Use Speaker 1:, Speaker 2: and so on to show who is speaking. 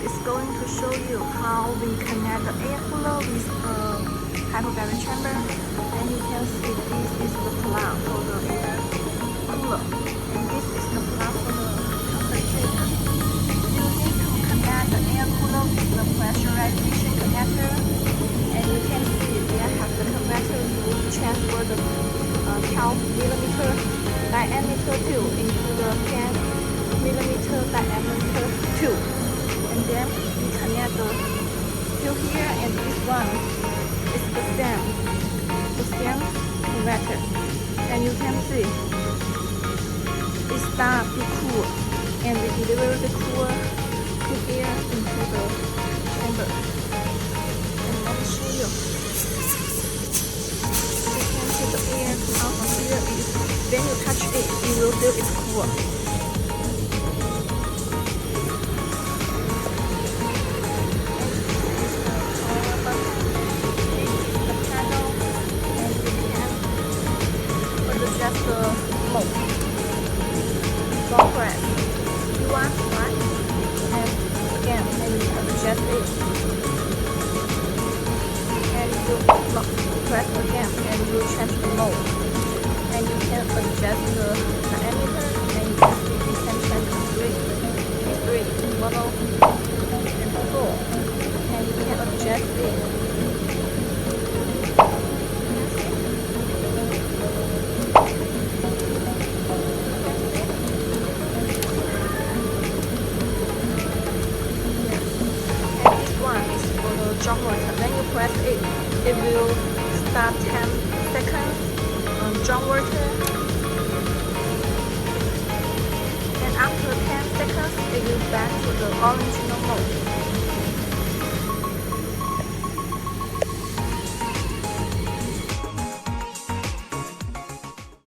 Speaker 1: is going to show you how we connect the air cooler with the hyperbaric chamber. And you can see this is the plug for the air cooler, and this is the plug for the concentrator. You need to connect the air cooler with the pressurization connector, and you can see they have the converter to transfer the 12mm diameter tube into the 10mm diameter tube, and then we connect the tube here, and this one is the same converter, and you can see it starts to cool, and we deliver the cool air into the chamber. And let me show you. You can see the air come out from here. When you touch it, you will feel it's cool. Just the mode. Long press. You want one, and again, and you adjust it. And you press again, and you change the mode. And you can adjust the diameter, and you can change the 3, 1, and 4. And you can adjust it. Jump water. When you press it, it will start 10 seconds on jump water, and after 10 seconds, it will back to the original mode.